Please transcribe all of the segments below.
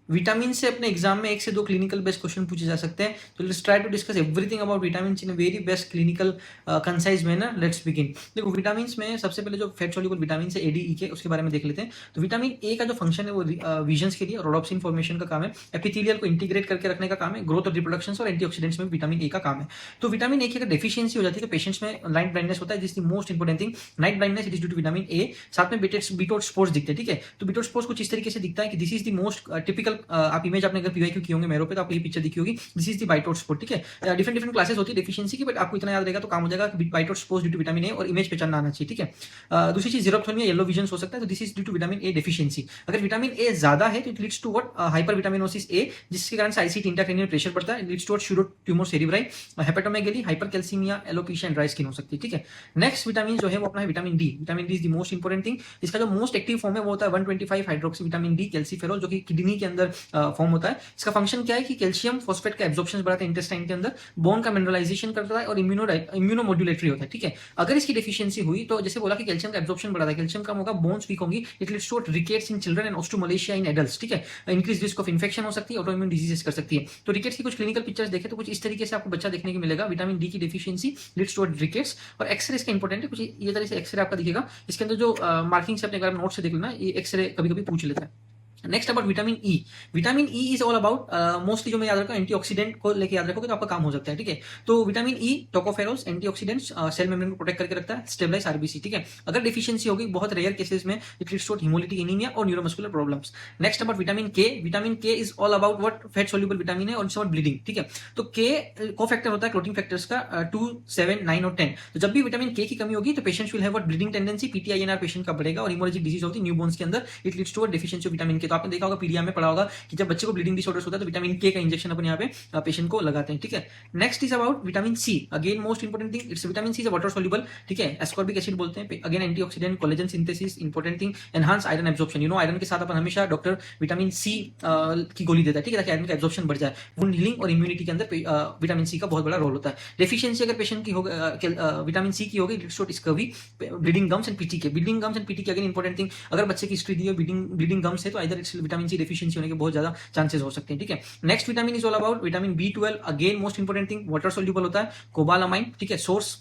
Vitamin से अपने exam में 1 से 2 क्लिनिकल बेस्ड क्वेश्चन पूछे जा सकते हैं। तो let's try to discuss everything about vitamins in a very best clinical concise manner. Let's begin. देखो विटामिन्स में सबसे पहले जो फैट सॉल्युबल विटामिन है ADE के, उसके बारे में देख लेते हैं। तो विटामिन ए का जो फंक्शन है वो विजन्स के लिए, रोडोप्सिन फॉर्मेशन का काम है, एपिथेलियल को इंटीग्रेट करके रखने का काम है, ग्रोथ और रिप्रोडक्शन और एंटीऑक्सीडेंट्स में विटामिन ए का काम है। तो विटामिन ए की अगर डेफिशिएंसी हो जाती है तो पेशेंट्स में नाइट ब्लाइंडनेस होता है, जिसकी most important thing night blindness, it is due to vitamin A. साथ में बीटोट स्पोर्स दिखते हैं, ठीक है। तो बीटोट स्पोर्स कुछ इस तरीके से दिखता है कि this is the most typical, आप इमेज आपने अगर पीवाईक्यू किए होंगे मेरो पे तो आपको ये पिक्चर दिखी होगी, दिस इज द बाइटोट स्पोर्स, ठीक है। डिफरेंट डिफरेंट क्लासेस होती है डेफिशिएंसी की, बट आपको इतना याद रहेगा तो काम हो जाएगा कि Bitot's spots due to vitamin A, और इमेज पहचानना आना चाहिए, ठीक है। दूसरी चीज जीरोप्थोनिया, येलो विजन हो सकता है, तो this is due to vitamin A deficiency. अगर विटामिन ए ज्यादा है तो it leads to what, hyper vitaminosis A, जिसके कारण साइसिट इंट्राक्रेनियल प्रेशर बढ़ता है, leads to what pseudo tumour cerebri, hepatomegaly, hypercalcaemia, alopecia and dry skin हो सकती है, ठीक है। नेक्स्ट विटामिन जो है वो अपना है vitamin D. Vitamin D is the most important thing. इसका जो मोस्ट एक्टिव फॉर्म है वो होता है 125 हाइड्रोक्सी विटामिन डी कैल्सीफेरॉल, जो कि किडनी के अंदर फॉर्म होता है। इसका फंक्शन क्या है कि कैल्शियम फॉस्फेट का एब्जॉर्प्शन बढ़ाता है इंटेस्टाइन के अंदर, बोन का मिनरलाइजेशन करता है और इम्यूनोमोड्यूलेटरी होता है, ठीक है। अगर इसकी डेफिशिएंसी हुई तो जैसे बोला कि कैल्शियम का एब्जॉर्प्शन बढ़ाता है, कैल्शियम कम होगा, बोन्स वीक होंगी, it leads to rickets in children and osteomalacia in adults, ठीक है। इंक्रीज रिस्क ऑफ इन्फेक्शन हो सकती है, ऑटोइम्यून डिजीजेस कर सकती है। तो रिकेट्स की कुछ क्लिनिकल पिक्चर्स देखें तो कुछ इस तरीके से आपको बच्चा देखने को मिलेगा, विटामिन डी की डेफिशिएंसी लीड्स टू रिकेट्स। और एक्सरे इसका इंपॉर्टेंट है, कुछ ये तरह से एक्सरे आपका दिखेगा, इसके अंदर जो मार्किंग से अपने अगर नोट से देख लेना, ये एक्सरे कभी कभी पूछ लेता है। Next about vitamin E. Vitamin E is all about, mostly जो मैं याद रखा हूं, एंटीऑक्सीडेंट को लेके याद रखोगे तो आपका काम हो सकता है, ठीक है। तो vitamin E tocopherols, antioxidants, cell membrane को प्रोटेक्ट करके रखता है, स्टेबलाइज आरबीसी, ठीक है। अगर डिफिशिएंसी होगी बहुत रेयर केसेस में it leads to haemolytic anaemia और neuromuscular problems. Next about vitamin K. Vitamin K is all about what, fat soluble vitamin है और इट्स अबाउट ब्लीडिंग, ठीक है। तो के को फैक्टर होता है क्लोटिंग फैक्टर्स का 2, 7, 9 और 10। तो जब भी विटामिन के की कमी होगी तो patients will have what, bleeding tendency, PT INR patient का बढ़ेगा और हिमोरेजिक डिजीज होती है न्यूबॉर्न्स के अंदर, it leads to deficiency of vitamin K. तो आपने देखा होगा पीडिया में पढ़ा होगा कि जब बच्चे को ब्लीडिंग डिसऑर्डर्स होता है तो विटामिन के का इंजेक्शन अपन यहाँ पे पेशेंट को लगाते हैं, ठीक है। Next is about vitamin C. Again most important thing, it's vitamin C is water soluble, ठीक है, एस्कॉर्बिक एसिड बोलते हैं। Again antioxidant, collagen synthesis, important thing, enhance iron absorption. You know iron के साथ अपन हमेशा डॉक्टर विटामिन सी की गोली देता है, ठीक है, ताकि आयरन का एब्जॉर्प्शन बढ़ जाए। वुंड हीलिंग और इम्यूनिटी के अंदर विटामिन सी का बहुत बड़ा रोल होता है। डेफिशिएंसी अगर पेशेंट की होगी विटामिन सी की होगी, it's not scurvy, bleeding gums and PT के। ब्लीडिंग गम्स एंड पीटी के अगेन इंपोर्टेंट थिंग, अगर बच्चे की हिस्ट्री दी है ब्लीडिंग गम्स है तो इधर विटामिन सी डेफिशिएंसी होने के बहुत ज्यादा चांसेस हो सकते हैं, ठीक है। Next vitamin is all about vitamin B12। Again most important thing, water soluble होता है, कोबालामाइन, ठीक है। Source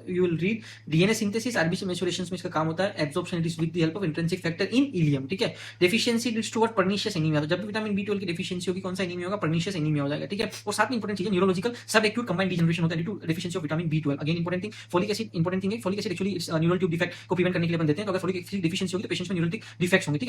you will read DNA synthesis, RBC maturation में इसका काम होता है, absorption it is with the help of intrinsic factor in ileum, ठीक है। Deficiency leads to what, pernicious anaemia. तो जब भी विटामिन B12 की डेफिशिएंसी होगी कौन सा एनीमिया होगा, पर्निशियस एनीमिया हो जाएगा, ठीक है। और साथ में इंपोर्टेंट चीज है न्यूरोलॉजिकल सब एक्यूट कंबाइंड डिजनरेशन होता है due to deficiency of vitamin B12। Again important thing, folic acid important thing है। Folic acid actually neural tube defect को प्रिवेंट करने के लिए अपन देते हैं, तो अगर फोलिक एसिड डेफिशिएंसी होगी तो पेशेंट्स में न्यूरल डिफेक्ट्स होंगे, ठीक है।